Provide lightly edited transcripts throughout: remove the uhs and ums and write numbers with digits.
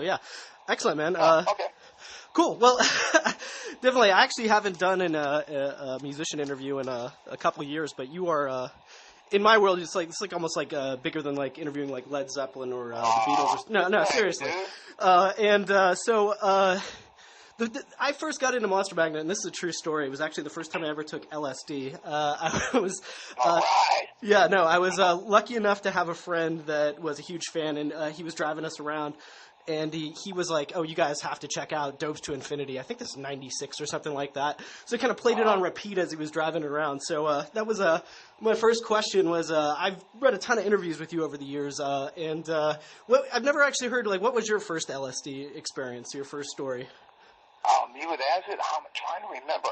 Yeah, excellent, man. Okay. Cool. Well, definitely. I actually haven't done a musician interview in a couple of years, but you are. In my world, it's like almost like bigger than like interviewing like Led Zeppelin or the Beatles. No, seriously. I first got into Monster Magnet, and this is a true story. It was actually the first time I ever took LSD. I was, I was lucky enough to have a friend that was a huge fan, and he was driving us around. And he was like, "Oh, you guys have to check out Dopes to Infinity." I think this is '96 or something like that. So he kind of played it on repeat as he was driving around. So that was my first question was, I've read a ton of interviews with you over the years, and I've never actually heard, like, what was your first LSD experience, your first story? Me with acid, I'm trying to remember.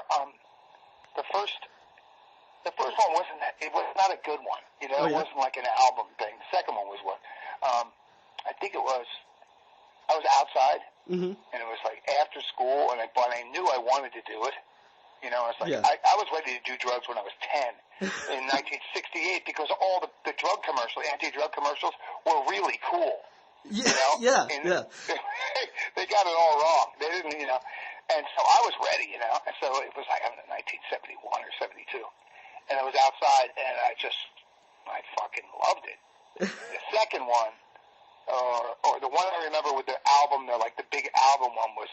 The first one it was not a good one. You know, It wasn't like an album thing. The second one was one. I think it was. I was outside, and it was like after school, but I knew I wanted to do it. You know, it's like I was ready to do drugs when I was 10 in 1968 because all the drug commercials, anti-drug commercials, were really cool. Yeah, They got it all wrong. They didn't, you know. And so I was ready, you know. And so it was like, I don't know, 1971 or 72. And I was outside, and I fucking loved it. The second one, or the one I remember with the album, like the big album one was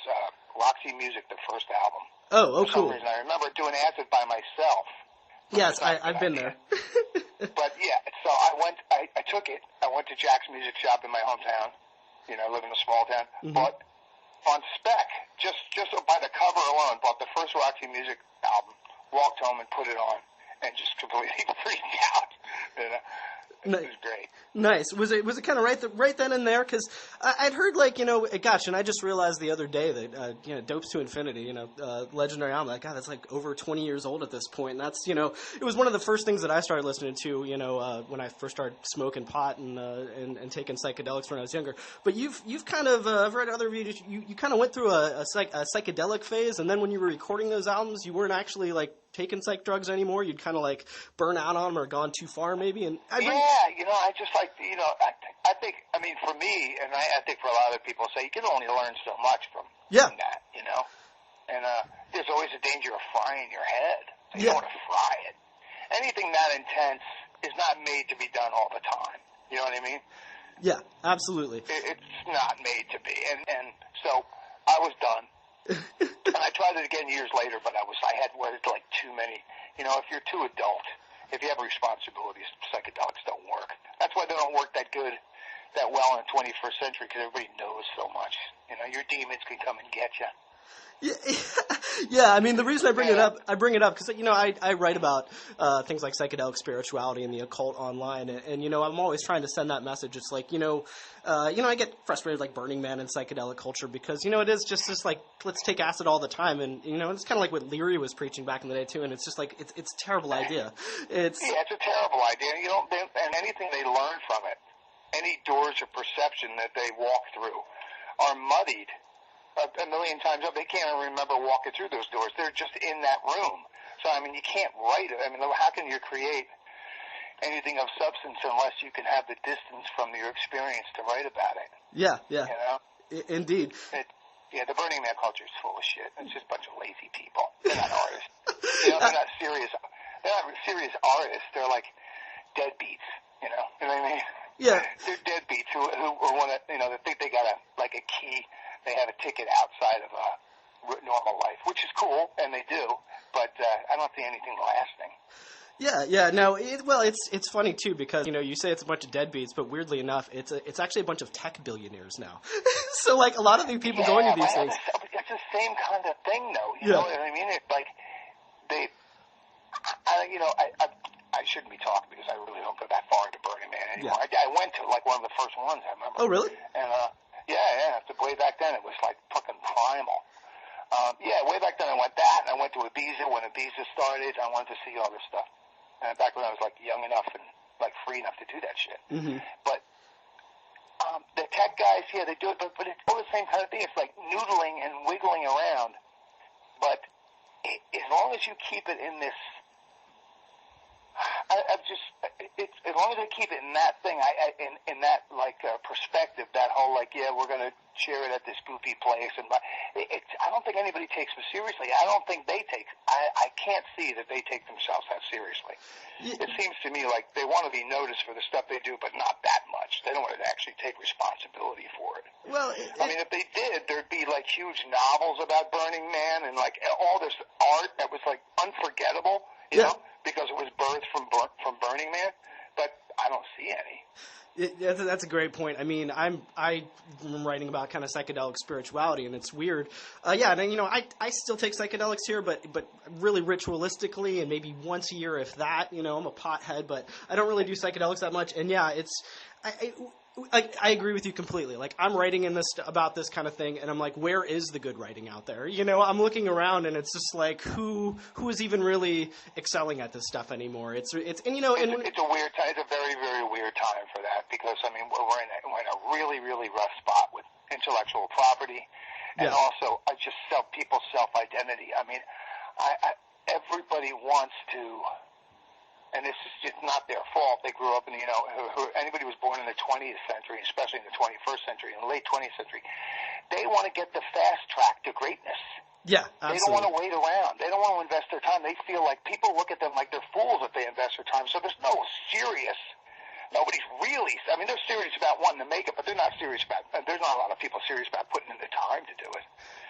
Roxy Music, the first album. Oh, For some reason, I remember doing acid by myself. Yes, I've been there. But yeah, so I took it. I went to Jack's Music Shop in my hometown. You know, I live in a small town. But on spec, just by the cover alone, bought the first Roxy Music album, walked home and put it on, and just completely freaked out. You know? It was great. Nice. Was it kind of right then and there? Because I'd heard, like, you know, gosh, and I just realized the other day that you know, Dopes to Infinity, you know, legendary album. Like, God, that's like over 20 years old at this point. And that's, you know, it was one of the first things that I started listening to, you know, when I first started smoking pot and taking psychedelics when I was younger. But you've kind of I've read other reviews. You kind of went through a psychedelic phase, and then when you were recording those albums, you weren't actually like taking psych drugs anymore. You'd kind of like burn out on them or gone too far, maybe. And you know, I just like, you know, I think, I mean, for me, and I think for a lot of people, say you can only learn so much from that, you know. And there's always a danger of frying your head. So you don't want to fry it. Anything that intense is not made to be done all the time. You know what I mean? Yeah, absolutely. It's not made to be. And so I was done. And I tried it again years later, but I had like too many. You know, if you're too adult, if you have responsibilities, psychedelics don't work. That's why they don't work that well in the 21st century, because everybody knows so much. You know, your demons can come and get you. Yeah. I mean, the reason I bring it up because, you know, I write about things like psychedelic spirituality and the occult online, and you know, I'm always trying to send that message. It's like, you know, I get frustrated like Burning Man and psychedelic culture because, you know, it is just this like, let's take acid all the time, and you know, it's kind of like what Leary was preaching back in the day too, and it's just like it's a terrible idea. It's a terrible idea. You know, and anything they learn from it, any doors of perception that they walk through, are muddied a million times up. They can't even remember walking through those doors. They're just in that room. So, I mean, you can't write it. I mean, how can you create anything of substance unless you can have the distance from your experience to write about it? Yeah. You know? Indeed. The Burning Man culture is full of shit. It's just a bunch of lazy people. They're not artists. You know, they're not serious. They're not serious artists. They're like deadbeats. You know what I mean? Yeah. They're deadbeats who want to, you know, they think they got a key. They have a ticket outside of normal life, which is cool, and they do. But I don't see anything lasting. Yeah. No, it's funny too because, you know, you say it's a bunch of deadbeats, but weirdly enough, it's actually a bunch of tech billionaires now. So like a lot of the people going to these things. It's the same kind of thing, though. You know what I mean? It's like I shouldn't be talking because I really don't go that far into Burning Man anymore. Yeah. I went to like one of the first ones I remember. Oh, really? And way back then it was like fucking primal. Way back then I went that, and I went to Ibiza when Ibiza started. I wanted to see all this stuff. Back when I was like young enough and like free enough to do that shit. Mm-hmm. But the tech guys, they do it, but it's all the same kind of thing. It's like noodling and wiggling around. But as long as you keep it in this, I just, it's, as long as they keep it in that thing, in that, like, perspective, that whole, like, yeah, we're going to share it at this goofy place, and I don't think anybody takes them seriously. I don't think they take, I can't see that they take themselves that seriously. Yeah. It seems to me like they want to be noticed for the stuff they do, but not that much. They don't want to actually take responsibility for it. Well, I mean, if they did, there'd be, like, huge novels about Burning Man and, like, all this art that was, like, unforgettable, you know, because it was birthed from Burning Man, but I don't see any. That's a great point. I mean, I'm writing about kind of psychedelic spirituality, and it's weird. And I still take psychedelics here, but really ritualistically, and maybe once a year, if that. I'm a pothead, but I don't really do psychedelics that much. And yeah, it's I agree with you completely. Like, I'm writing about this kind of thing, and I'm like, where is the good writing out there? I'm looking around, and it's just like, who is even really excelling at this stuff anymore? It's a weird time. It's a very, very weird time for that, because I mean, we're in a really, really rough spot with intellectual property, and also just people's self-identity. I mean, everybody wants to. And this is just not their fault. They grew up in, anybody who was born in the 20th century, especially in the 21st century, in the late 20th century, they want to get the fast track to greatness. Yeah, absolutely. They don't want to wait around. They don't want to invest their time. They feel like people look at them like they're fools if they invest their time. So there's nobody's really, I mean, they're serious about wanting to make it, but they're not serious about, there's not a lot of people serious about putting in the time to do it.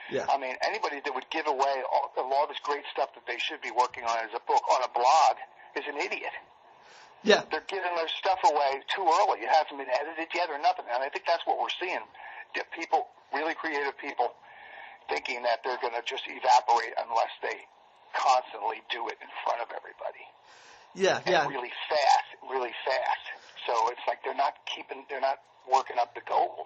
Yeah. I mean, anybody that would give away all this great stuff that they should be working on as a book on a blog is an idiot. Yeah. They're giving their stuff away too early. It hasn't been edited yet or nothing. And I think that's what we're seeing. People, really creative people, thinking that they're going to just evaporate unless they constantly do it in front of everybody. Yeah, and really fast. So it's like they're not working up the gold.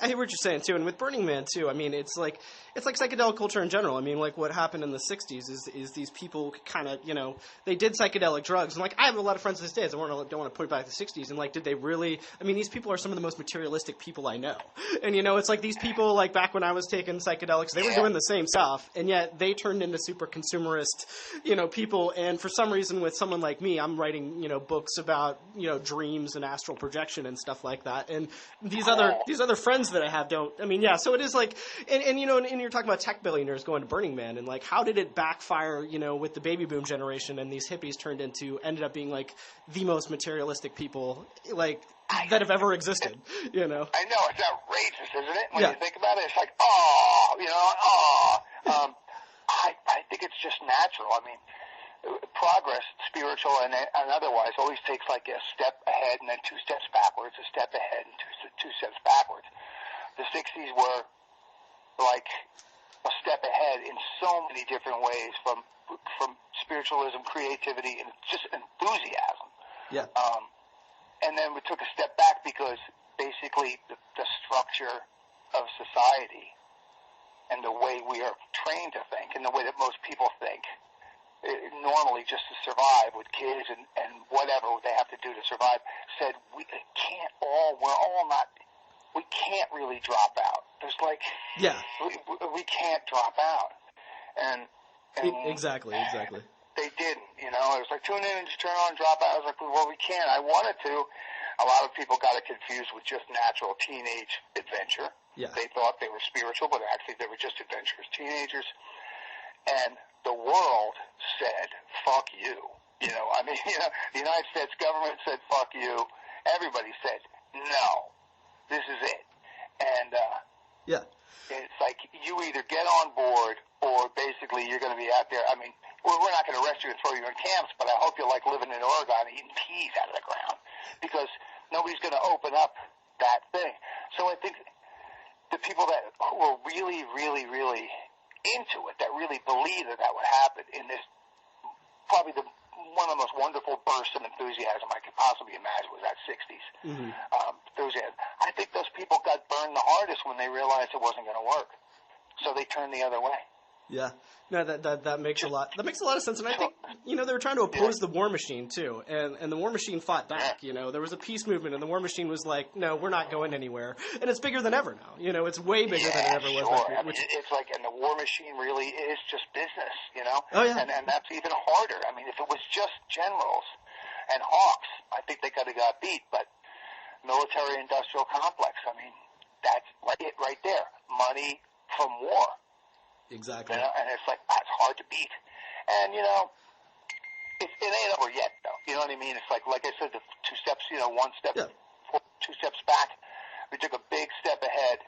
I hear what you're saying too, and with Burning Man too. I mean, it's like psychedelic culture in general. I mean, like what happened in the '60s is these people kind of, they did psychedelic drugs, and like I have a lot of friends these days. I don't want to put it back to the '60s, and like, did they really? I mean, these people are some of the most materialistic people I know, and it's like these people, like back when I was taking psychedelics, they were doing the same stuff, and yet they turned into super consumerist, people. And for some reason, with someone like me, I'm writing, books about dreams and astral projection and stuff like that, and these other friends that I have don't. I mean, yeah. So it is like, and you're talking about tech billionaires going to Burning Man, and like, how did it backfire? With the baby boom generation, and these hippies ended up being like the most materialistic people that have ever existed. I know, it's outrageous, isn't it? When you think about it, it's like, I think it's just natural. I mean, progress, spiritual and otherwise, always takes like a step ahead and then two steps backwards, a step ahead and two steps backwards. The 60s were like a step ahead in so many different ways, from spiritualism, creativity, and just enthusiasm. Yeah. And then we took a step back because basically the structure of society and the way we are trained to think and the way that most people think, normally just to survive with kids and whatever they have to do to survive, said we can't really drop out. There's like, we can't drop out. And exactly. They didn't, It was like, tune in and just turn on and drop out. I was like, well, we can't. I wanted to. A lot of people got it confused with just natural teenage adventure. Yeah. They thought they were spiritual, but actually they were just adventurous teenagers. And the world said, fuck you. The United States government said, fuck you. Everybody said, no, this is it. And it's like, you either get on board or basically you're going to be out there. I mean, we're not going to arrest you and throw you in camps, but I hope you like living in Oregon and eating peas out of the ground, because nobody's going to open up that thing. So I think the people that were really, really, really into it, that really believed that would happen in this, probably one of the most wonderful bursts of enthusiasm I could possibly imagine was that 60s enthusiasm. I think those people got burned the hardest when they realized it wasn't going to work, so they turned the other way. Yeah. No, that makes a lot of sense. And I think, they were trying to oppose the war machine too. And the war machine fought back, There was a peace movement and the war machine was like, no, we're not going anywhere. And it's bigger than ever now. It's way bigger than it ever was. I mean, it's like, and the war machine really is just business, Oh, yeah. And that's even harder. I mean, if it was just generals and hawks. I think they could have got beat, but military-industrial complex. I mean, that's it right there. Money from war. Exactly. You know? And it's like, that's hard to beat. And, you know, it ain't over yet, though. You know what I mean? It's like I said, the two steps, you know, one step, two steps back. We took a big step ahead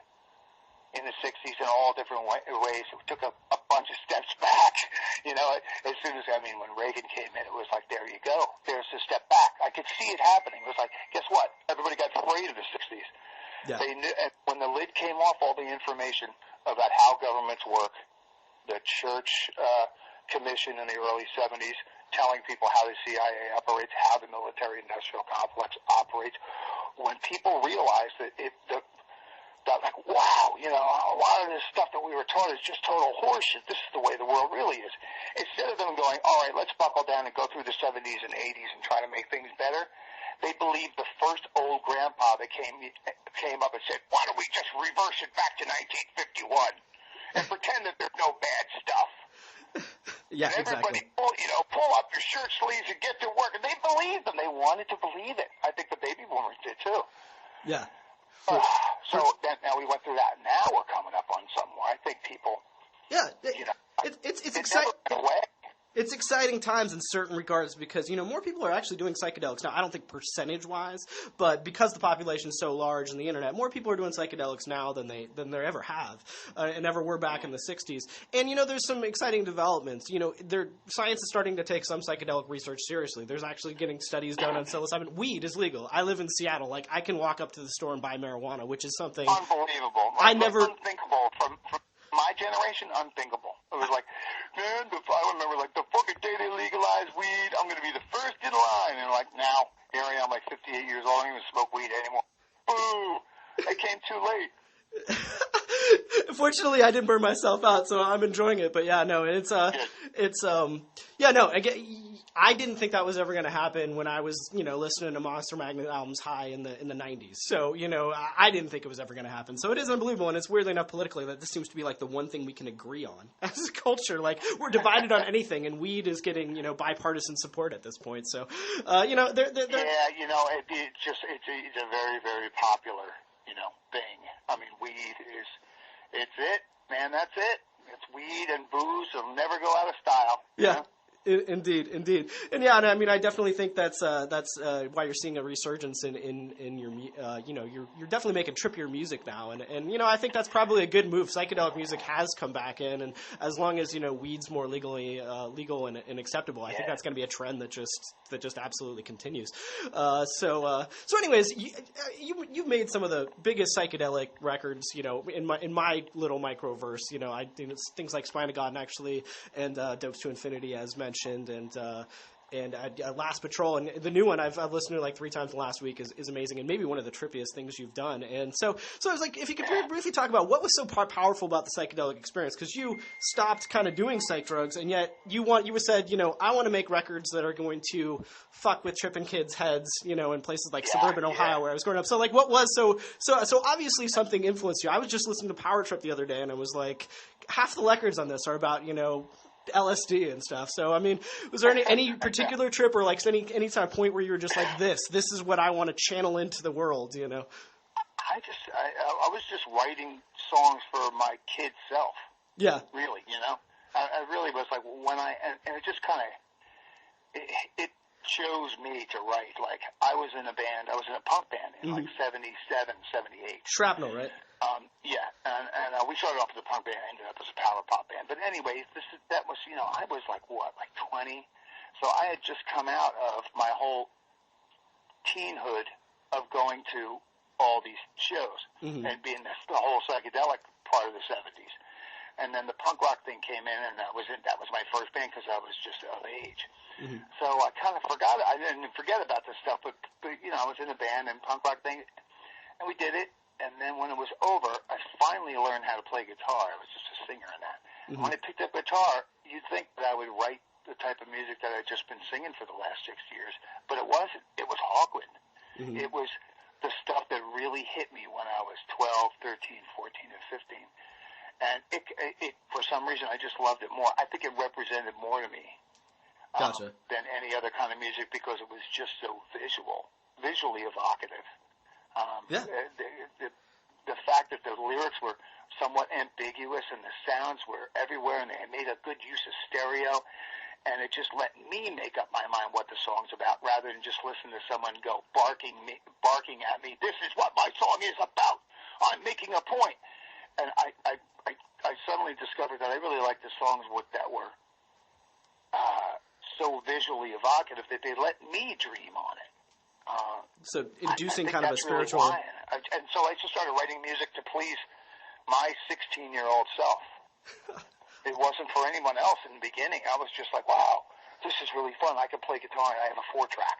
in the 60s in all different ways. We took a bunch of steps back. You know, as soon as, I mean, when Reagan came in, it was like, there you go. There's a step back. I could see it happening. It was like, guess what? Everybody got afraid of the 60s. Yeah. They knew, and when the lid came off, all the information about how governments work, the church commission in the early 70s telling people how the CIA operates, how the military-industrial complex operates, when people realized that like, wow, you know, a lot of this stuff that we were taught is just total horseshit. This is the way the world really is. Instead of them going, all right, let's buckle down and go through the 70s and 80s and try to make things better, they believed the first old grandpa that came up and said, why don't we just reverse it back to 1951 and pretend that there's no bad stuff? Yeah, and everybody, exactly. pull up your shirt sleeves and get to work. And they believed them. They wanted to believe it. I think the baby boomers did too. Yeah. So now we went through that. Now we're coming up on something where I think people. Yeah, it's exciting. It's exciting times in certain regards because, you know, more people are actually doing psychedelics. Now, I don't think percentage-wise, but because the population is so large and the internet, more people are doing psychedelics now than they ever have and ever were back in the 60s. And, you know, there's some exciting developments. You know, science is starting to take some psychedelic research seriously. There's actually getting studies done on psilocybin. Weed is legal. I live in Seattle. Like, I can walk up to the store and buy marijuana, which is something unbelievable. Unthinkable from my generation, unthinkable. It was like, man, I remember, like, the fucking day they legalized weed, I'm going to be the first in line. And, like, now, here I am, like, 58 years old, I don't even smoke weed anymore. Boo! It came too late. Fortunately, I didn't burn myself out, so I'm enjoying it. But yeah, no, I didn't think that was ever going to happen when I was, you know, listening to Monster Magnet albums high in the 90s. So, you know, I didn't think it was ever going to happen. So it is unbelievable, and it's weirdly enough politically that this seems to be like the one thing we can agree on as a culture. Like, we're divided on anything, and weed is getting, you know, bipartisan support at this point. So, you know, they're yeah, you know, it's a very, very popular, you know, thing. I mean, weed it's it, man, that's it. It's weed and booze. It'll never go out of style. Yeah. Know? Indeed. And yeah, I mean, I definitely think that's why you're seeing a resurgence in your, you know, you're definitely making trippier music now, and you know, I think that's probably a good move. Psychedelic music has come back in, and as long as, you know, weed's more legal and acceptable, I think that's going to be a trend that just absolutely continues. So anyways, you've made some of the biggest psychedelic records, you know, in my little microverse. You know, I think it's things like Spine of God and Dopes to Infinity, as mentioned, and Last Patrol, and the new one I've listened to like 3 times in the last week is amazing, and maybe one of the trippiest things you've done. And so I was like, if you could briefly talk about what was so powerful about the psychedelic experience, because you stopped kind of doing psych drugs, and yet you said, you know, I want to make records that are going to fuck with tripping kids' heads, you know, in places like suburban Ohio where I was growing up. So like, what was so obviously something influenced you. I was just listening to Power Trip the other day, and I was like, half the records on this are about, you know, LSD and stuff. So, I mean, was there any particular trip or like any kind of point where you were just like, this is what I want to channel into the world, you know? I was just writing songs for my kid self. Yeah. Really, you know? I really was like, and it just kind of, it chose me to write. Like, I was in a punk band in like 77, 78. Shrapnel, right? Yeah, and we started off as a punk band, ended up as a power pop band. But anyway, that was, you know, I was like 20, so I had just come out of my whole teenhood of going to all these shows and being the whole psychedelic part of the 70s. And then the punk rock thing came in, and that was my first band because I was just of age. So I kind of forgot. I didn't forget about this stuff, but you know, I was in a band and punk rock thing, and we did it. And then when it was over, I finally learned how to play guitar. I was just a singer in that. When I picked up guitar, you'd think that I would write the type of music that I'd just been singing for the last 6 years, but it wasn't. It was Hawkwind. It was the stuff that really hit me when I was 12, 13, 14, and 15. And it for some reason, I just loved it more. I think it represented more to me Gotcha. than any other kind of music because it was just so visually evocative. Yeah. The fact that the lyrics were somewhat ambiguous and the sounds were everywhere, and they made a good use of stereo, and it just let me make up my mind what the song's about, rather than just listen to someone go barking at me. This is what my song is about. I'm making a point. And I suddenly discovered that I really liked the songs that were so visually evocative that they let me dream on it. So inducing I kind of a spiritual... Really and so I just started writing music to please my 16-year-old self. It wasn't for anyone else in the beginning. I was just like, wow, this is really fun. I can play guitar and I have a 4-track.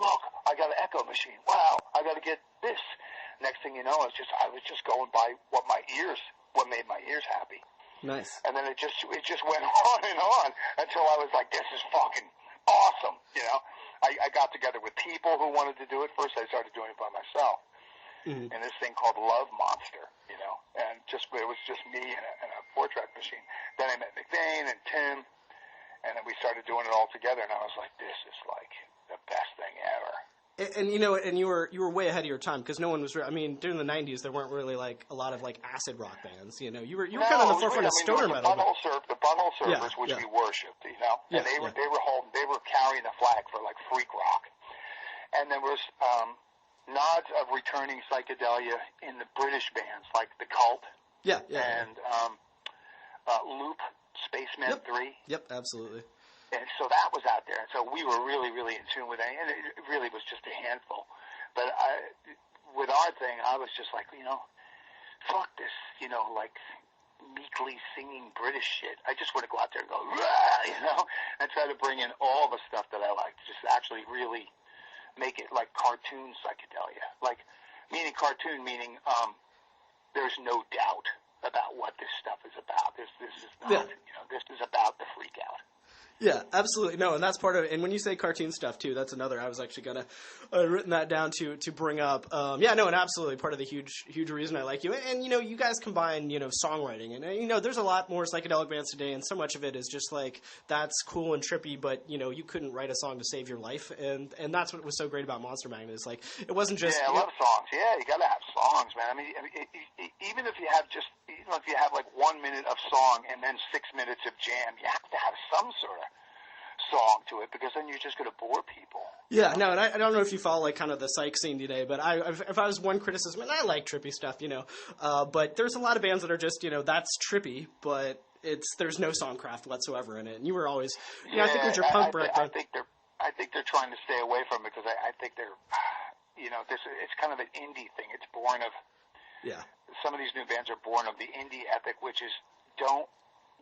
Look, I got an echo machine. Wow, I got to get this. Next thing you know, I was just going by what made my ears happy. Nice. And then it just went on and on until I was like, this is fucking awesome. You know, I got together with people who wanted to do it. First, I started doing it by myself. Mm-hmm. And this thing called Love Monster, you know, and it was just me and a 4-track machine. Then I met McVeigh and Tim, and then we started doing it all together. And I was like, this is like the best thing ever. And you know, and you were way ahead of your time, because no one was. I mean, during the '90s, there weren't really like a lot of like acid rock bands. You know, you were kind of in the forefront of stoner metal. The Butthole Surfers, which we worshipped, you know, and they were carrying the flag for like freak rock. And there was nods of returning psychedelia in the British bands like the Cult. And Loop, Spaceman 3. Yep, absolutely. And so that was out there. And so we were really, really in tune with it. And it really was just a handful. But with our thing, I was just like, you know, fuck this, you know, like meekly singing British shit. I just want to go out there and go, rah, you know, and try to bring in all the stuff that I like. Just actually really make it like cartoon psychedelia. Like, meaning cartoon, meaning there's no doubt about what this stuff is about. This is not, you know, this is about the freak out. Yeah, absolutely. No, and that's part of it. And when you say cartoon stuff, too, that's another. I was actually going to written that down to bring up. Yeah, no, and absolutely part of the huge reason I like you. And, you know, you guys combine, you know, songwriting. And, you know, there's a lot more psychedelic bands today, and so much of it is just like, that's cool and trippy, but, you know, you couldn't write a song to save your life. And that's what was so great about Monster Magnet. Is like, it wasn't just... Yeah, I love songs. Yeah, you got to have songs, man. I mean, even if you have like 1 minute of song and then 6 minutes of jam, you have to have some sort of song to it, because then you're just going to bore people. Yeah, no, and I don't know if you follow like kind of the psych scene today, but if I was one criticism, and I like trippy stuff, you know, but there's a lot of bands that are just, you know, that's trippy, but there's no songcraft whatsoever in it. And you were always, you know, I think with your punk background, I think they're trying to stay away from it, because I think they're, you know, it's kind of an indie thing. It's born of, some of these new bands are born of the indie ethic, which is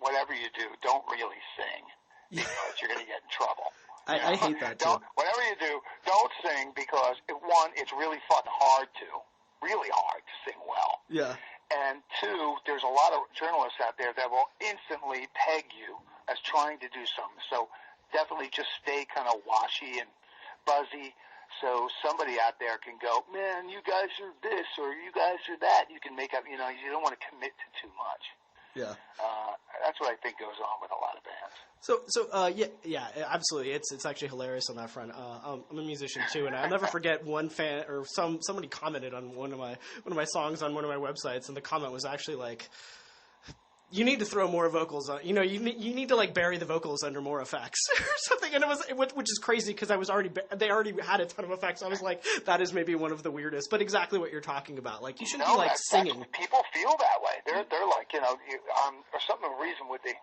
whatever you do, don't really sing. Because you're going to get in trouble. I hate that, too. Whatever you do, don't sing, because, one, it's really fucking hard to sing well. Yeah. And two, there's a lot of journalists out there that will instantly peg you as trying to do something. So definitely just stay kind of washy and buzzy, so somebody out there can go, man, you guys are this, or you guys are that. You can make up, you know, you don't want to commit to too much. Yeah. That's what I think goes on with a lot of bands. Yeah, absolutely. It's actually hilarious on that front. I'm a musician too, and I'll never forget one fan or somebody commented on one of my songs on one of my websites, and the comment was actually like, you need to throw more vocals on, you know, you need to like bury the vocals under more effects or something. And which is crazy, because they already had a ton of effects. I was like, that is maybe one of the weirdest, but exactly what you're talking about. Like, you shouldn't be like singing. People feel that way. They're like, you know, or something reason with the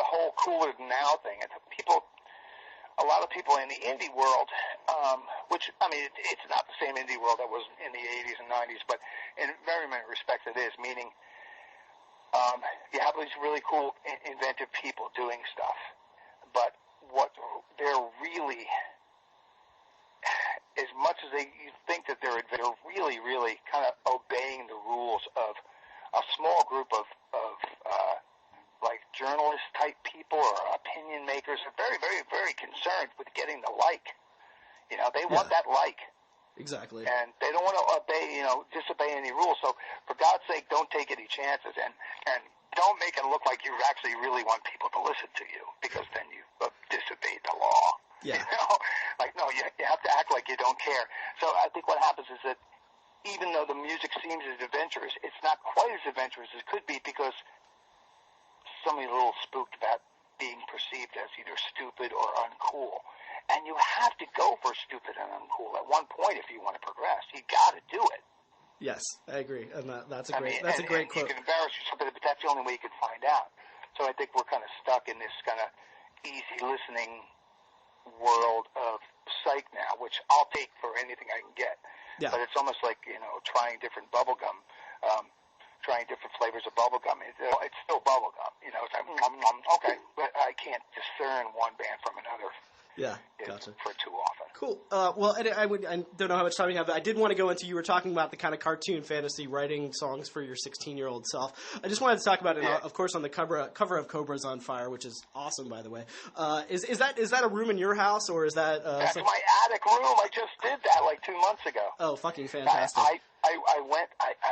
whole cooler than now thing. And a lot of people in the indie world, which, I mean, it's not the same indie world that was in the 80s and 90s, but in very many respects it is, meaning, you have these really cool, inventive people doing stuff, but what they're really, as much as you think that they're really, really kind of obeying the rules of a small group of like journalist type people or opinion makers are very, very, very concerned with getting the like. You know, they want that like. Exactly. And they don't want to disobey any rules. So, for God's sake, don't take any chances, and don't make it look like you actually really want people to listen to you, because then you disobeyed the law. Yeah. You know, like, no, you have to act like you don't care. So I think what happens is that even though the music seems as adventurous, it's not quite as adventurous as it could be because somebody's a little spooked about being perceived as either stupid or uncool. And you have to go for stupid and uncool at one point if you want to progress. You got to do it. Yes, I agree, and that's a great quote. You can embarrass yourself, but that's the only way you can find out. So I think we're kind of stuck in this kind of easy listening world of psych now, which I'll take for anything I can get. Yeah. But it's almost like, you know, trying different bubble gum, trying different flavors of bubble gum. It's still bubble gum, you know. It's like, okay, but I can't discern one band from another. Yeah, gotcha. For too often. Cool. Well, I don't know how much time you have, but I did want to go into, you were talking about the kind of cartoon fantasy, writing songs for your 16-year-old self. I just wanted to talk about it, of course, on the cover of Cobra's on Fire, which is awesome, by the way. Is that a room in your house, or is that... That's my attic room. I just did that like 2 months ago. Oh, fucking fantastic. I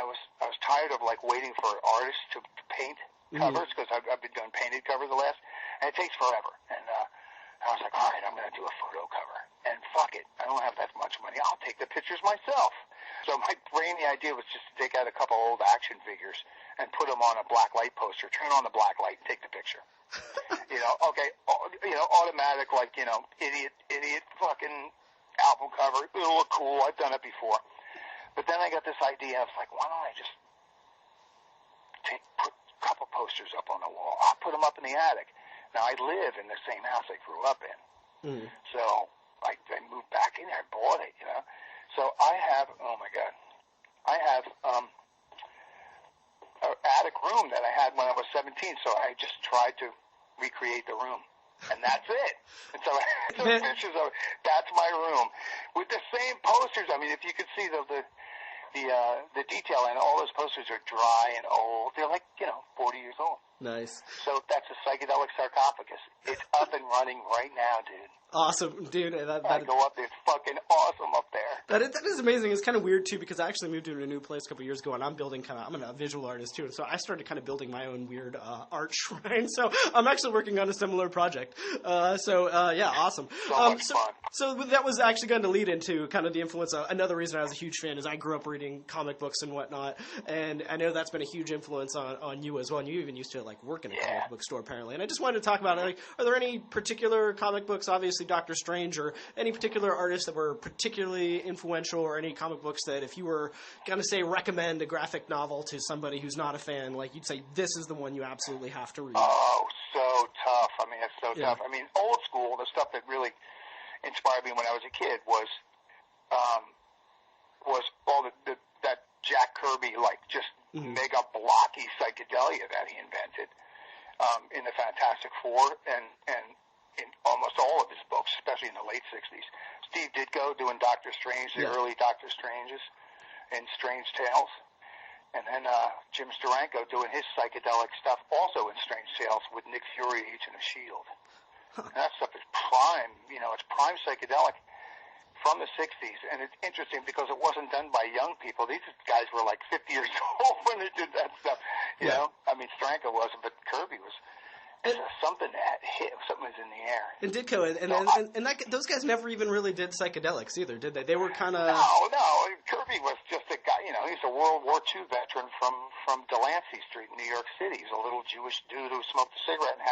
was tired of like waiting for artists to paint covers, because I've been doing painted covers and it takes forever. And I was like, all right, I'm going to do a photo cover. And fuck it, I don't have that much money. I'll take the pictures myself. So my brainy idea was just to take out a couple old action figures and put them on a black light poster, turn on the black light, and take the picture. Automatic, like, idiot fucking album cover. It'll look cool. I've done it before. But then I got this idea of, like, why don't I just put a couple posters up on the wall? I'll put them up in the attic. Now, I live in the same house I grew up in. So I moved back in there. I bought it, you know. So I have, an attic room that I had when I was 17. So I just tried to recreate the room. And that's it. And so I took pictures of it. That's my room. With the same posters. I mean, if you could see the detail, and all those posters are dry and old. They're like, 40 years old. Nice. So that's a psychedelic sarcophagus. It's up and running right now, dude. Awesome, dude. I go up there. It's fucking awesome up there. That is amazing. It's kind of weird, too, because I actually moved to a new place a couple years ago, and I'm a visual artist, too. And so I started kind of building my own weird art shrine. So I'm actually working on a similar project. Yeah, awesome. So much fun. So that was actually going to lead into kind of the influence. Another reason I was a huge fan is I grew up reading comic books and whatnot, and I know that's been a huge influence on you as well. And you even used to work in a comic book store apparently. And I just wanted to talk about it. Are there any particular comic books, obviously Doctor Strange, or any particular artists that were particularly influential, or any comic books that if you were going to say recommend a graphic novel to somebody who's not a fan, like you'd say this is the one you absolutely have to read? Oh, so tough. I mean, it's so tough. I mean, old school, the stuff that really inspired me when I was a kid was all that Jack Kirby, just mega blocky psychedelia that he invented in the Fantastic Four and in almost all of his books, especially in the late 60s. Steve Ditko doing Doctor Strange, the early Doctor Stranges and Strange Tales. And then Jim Steranko doing his psychedelic stuff also in Strange Tales with Nick Fury each in a shield. And that stuff is prime, it's prime psychedelic from the 60s. And it's interesting because it wasn't done by young people. These guys were like 50 years old when they did that stuff. You know? I mean, Steranko wasn't, but Kirby was. Something that hit, something was in the air. And Ditko, and those guys never even really did psychedelics either, did they? They were kind of... No. Kirby was just a guy, he's a World War II veteran from Delancey Street in New York City. He's a little Jewish dude who smoked a cigarette and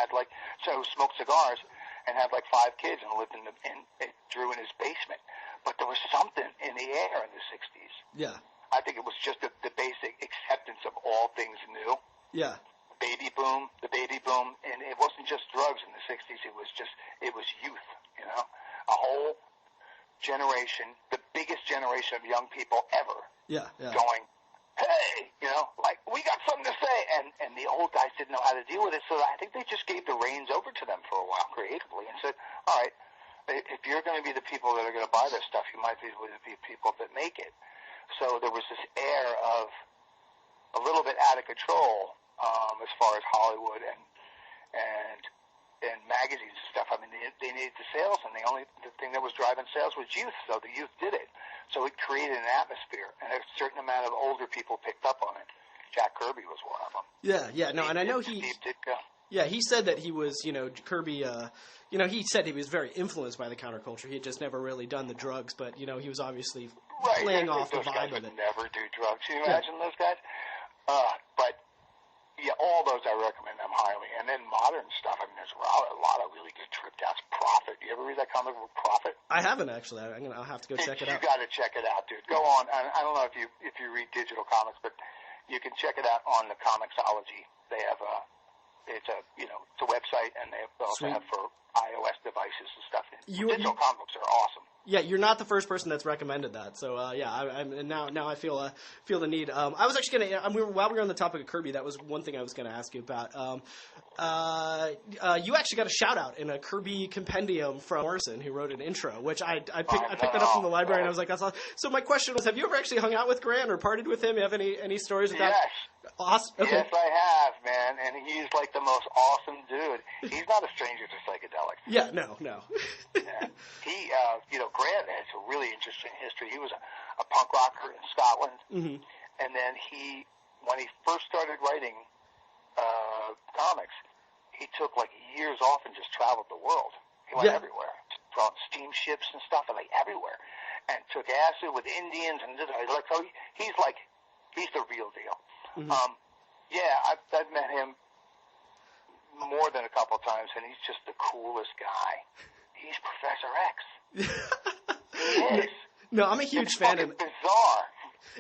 smoked cigars and had 5 kids and lived drew in his basement. But there was something in the air in the 60s. Yeah. I think it was just the basic acceptance of all things new. Yeah. The baby boom, and it wasn't just drugs in the 60s, it was youth, a whole generation, the biggest generation of young people ever, going, hey, we got something to say, and the old guys didn't know how to deal with it, so I think they just gave the reins over to them for a while creatively and said, all right, if you're going to be the people that are going to buy this stuff, you might be the people that make it. So there was this air of a little bit out of control, as far as Hollywood and magazines and stuff. I mean, they needed the sales, and the thing that was driving sales was youth, so the youth did it. So it created an atmosphere, and a certain amount of older people picked up on it. Jack Kirby was one of them. Yeah, no, and I know Steve Ditko. Yeah, he said that he was, Kirby, he said he was very influenced by the counterculture. He had just never really done the drugs, but, he was obviously playing off the vibe of it. Those guys would never do drugs. Can you imagine those guys? But, yeah, all those I recommend them highly. And then modern stuff, I mean, there's a lot of really good trip downs. Prophet. You ever read that comic book, Prophet? I haven't, actually. I'll have to go check it out. You got to check it out, dude. Go on. I don't know if you read digital comics, but you can check it out on the Comixology. They have it's a website, and they also have for iOS devices and stuff. Digital comic books are awesome. Yeah, you're not the first person that's recommended that. So now I feel the need. I was actually while we were on the topic of Kirby, that was one thing I was going to ask you about. You actually got a shout out in a Kirby compendium from Morrison, who wrote an intro, which I picked that up from the library, and I was like, that's awesome. So my question was, have you ever actually hung out with Grant or partied with him? You have any stories with that? Yes. Awesome. Okay. Yes, I have, man, and he's like the most awesome dude. He's not a stranger to psychedelics. Yeah, no. Yeah. He, Grant has a really interesting history. He was a punk rocker in Scotland, and then when he first started writing comics, he took like years off and just traveled the world. He went everywhere, on steamships and stuff, and like everywhere, and took acid with Indians, and so he's the real deal. I've met him more than a couple times, and he's just the coolest guy. He's Professor X. He is. No, I'm a huge fan. It's bizarre.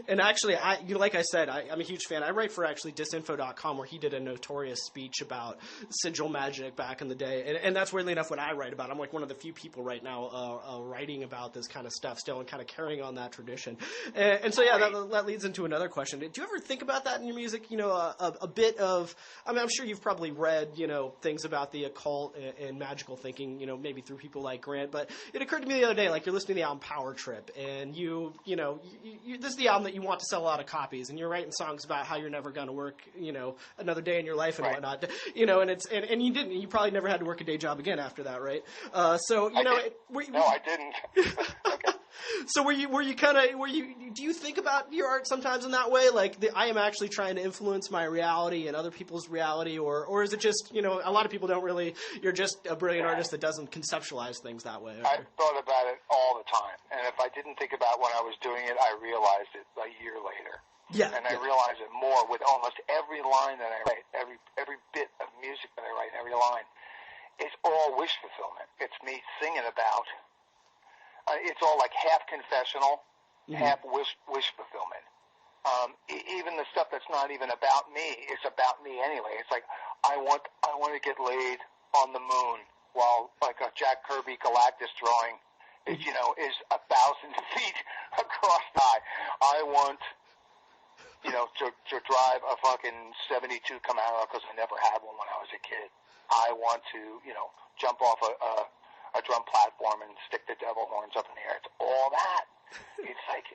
And actually, like I said, I'm a huge fan. I write for actually disinfo.com, where he did a notorious speech about sigil magic back in the day. And that's weirdly enough what I write about. I'm like one of the few people right now writing about this kind of stuff still and kind of carrying on that tradition. And so, that leads into another question. Do you ever think about that in your music? A bit of, I'm sure you've probably read, things about the occult and magical thinking, maybe through people like Grant. But it occurred to me the other day, like you're listening to the album Power Trip, and this is the album that you want to sell a lot of copies, and you're writing songs about how you're never going to work, another day in your life and whatnot, and you didn't. You probably never had to work a day job again after that, right? No, I didn't. Okay. So do you think about your art sometimes in that way? Like, I am actually trying to influence my reality and other people's reality, or is it just, a lot of people don't really, you're just a brilliant artist that doesn't conceptualize things that way? I thought about it all the time, and if I didn't think about when I was doing it, I realized it a year later. Yeah. And I realize it more with almost every line that I write, every bit of music that I write, every line. It's all wish fulfillment. It's me singing about. It's all like half confessional, half wish fulfillment. Even the stuff that's not even about me, it's about me anyway. It's like I want to get laid on the moon while like a Jack Kirby Galactus drawing is 1,000 feet across the sky. I want to drive a fucking 72 Camaro because I never had one when I was a kid. I want to jump off a drum platform and stick the devil horns up in the air. It's all that. It's like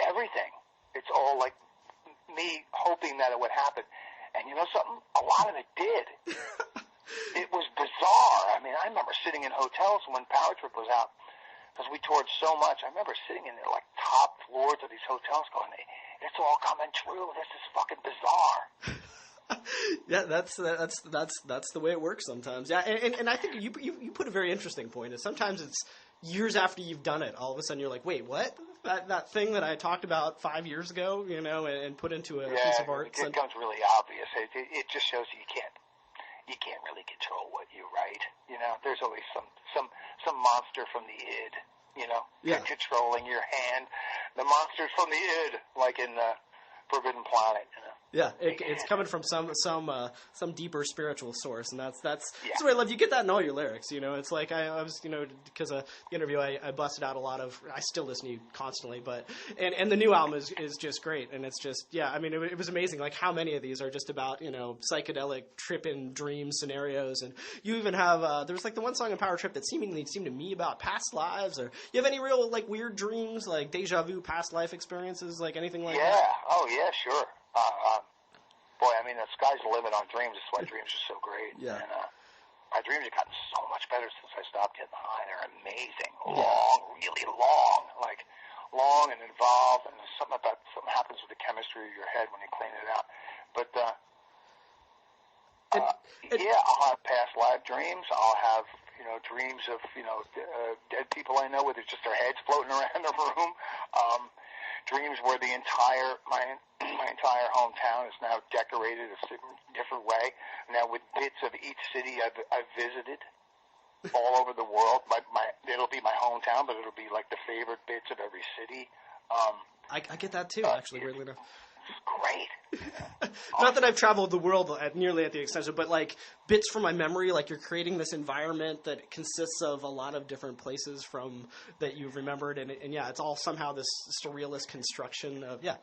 everything. It's all like me hoping that it would happen. And you know something? A lot of it did. It was bizarre. I mean, I remember sitting in hotels when Power Trip was out because we toured so much. I remember sitting in the like top floors of these hotels going, it's all coming true. This is fucking bizarre. Yeah, that's the way it works sometimes. Yeah, and I think you put a very interesting point. Is sometimes it's years after you've done it, all of a sudden you're like, wait, what? That thing that I talked about 5 years ago, and put into a piece of art. It becomes really obvious. It just shows you can't really control what you write. There's always some monster from the id. Controlling your hand. The monsters from the id, like in Forbidden Planet. Yeah, it's coming from some deeper spiritual source, and that's what I love. You get that in all your lyrics, It's like I was, because of the interview, I busted out a lot of. I still listen to you constantly, but and the new album is just great, and it's just it was amazing, like how many of these are just about psychedelic trip-in dream scenarios, and you even have there's like the one song in Power Trip that seemed to me about past lives, or you have any real like weird dreams, like deja vu, past life experiences, like anything like that? Yeah, oh yeah, sure. Boy, I mean, the sky's the limit on dreams. That's why dreams are so great. Yeah. And my dreams have gotten so much better since I stopped getting high. They're amazing. Long, really long. Like, long and involved. And there's something happens with the chemistry of your head when you clean it out. But, Yeah, I'll have past life dreams. I'll have, dreams of, dead people I know where there's just their heads floating around the room. Dreams where my entire hometown is now decorated a different way. Now with bits of each city I've visited all over the world. It'll be my hometown, but it'll be like the favorite bits of every city. I get that too, actually, weirdly enough. Great. Not that I've traveled the world nearly at the extent, but like bits from my memory, like you're creating this environment that consists of a lot of different places that you've remembered, and yeah, it's all somehow this surrealist construction of I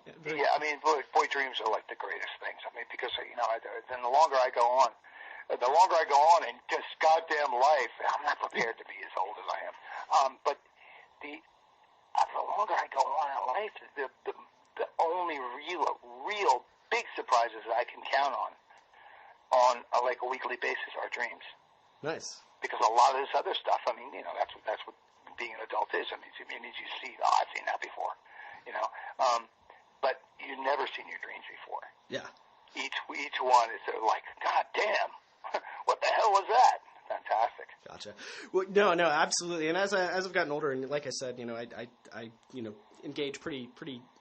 mean, boy, dreams are like the greatest things. I mean, because then the longer I go on in just goddamn life, I'm not prepared to be as old as I am. But the longer I go on in life, the only real big surprises that I can count on like a weekly basis are dreams. Nice. Because a lot of this other stuff, I mean, that's what being an adult is. I mean, it means you see, I've seen that before, but you've never seen your dreams before. Yeah. Each one is like, God damn, what the hell was that? Fantastic. Gotcha. Well, no, absolutely. And as I've gotten older, and like I said, I engage pretty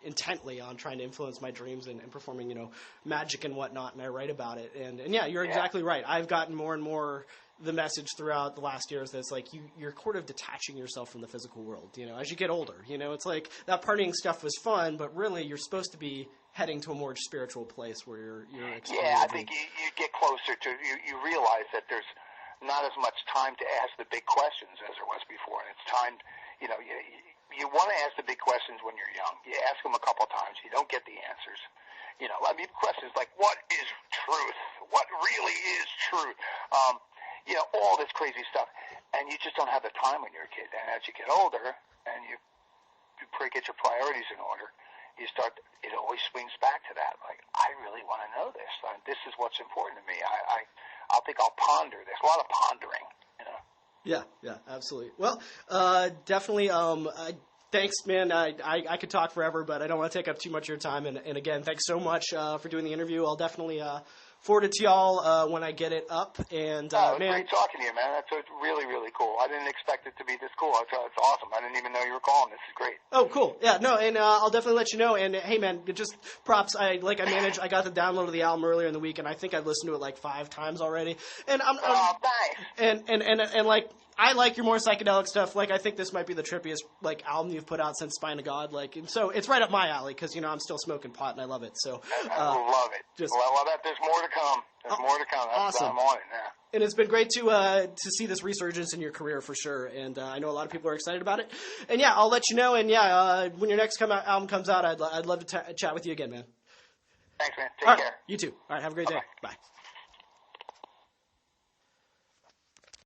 intently on trying to influence my dreams and performing, magic and whatnot, and I write about it. And yeah, you're exactly right. I've gotten more and more the message throughout the last years that's like you're sort of detaching yourself from the physical world, as you get older. It's like that partying stuff was fun, but really you're supposed to be heading to a more spiritual place where you're I think you get closer to you realize that there's not as much time to ask the big questions as there was before, and it's time, you want to ask the big questions when you're young. You ask them a couple times, you don't get the answers. I mean, questions like, what is truth? What really is truth? All this crazy stuff, and you just don't have the time when you're a kid. And as you get older, and you get your priorities in order, it always swings back to that. Like, I really want to know this. This is what's important to me. I think I'll ponder this. A lot of pondering, Yeah, absolutely. Well, definitely. Thanks, man. I could talk forever, but I don't want to take up too much of your time. And again, thanks so much for doing the interview. I'll definitely forward it to y'all when I get it up. And it was great talking to you, man. That's really, really cool. I didn't expect it to be this cool. It's awesome. I didn't even know you were calling. This is great. Oh, cool. Yeah, no, and I'll definitely let you know. And hey, man, just props. I got the download of the album earlier in the week, and I think I've listened to it like 5 times already. And I'm nice. And like, I like your more psychedelic stuff. Like, I think this might be the trippiest like album you've put out since Spine of God. Like, and so it's right up my alley because I'm still smoking pot and I love it. So I love it. I love that. There's more to come. There's more to come. Awesome. I'm on it now. And it's been great to see this resurgence in your career for sure. And I know a lot of people are excited about it. And yeah, I'll let you know. And yeah, when your next album comes out, I'd love to chat with you again, man. Thanks, man. Take care. You too. All right. Have a great day. Bye.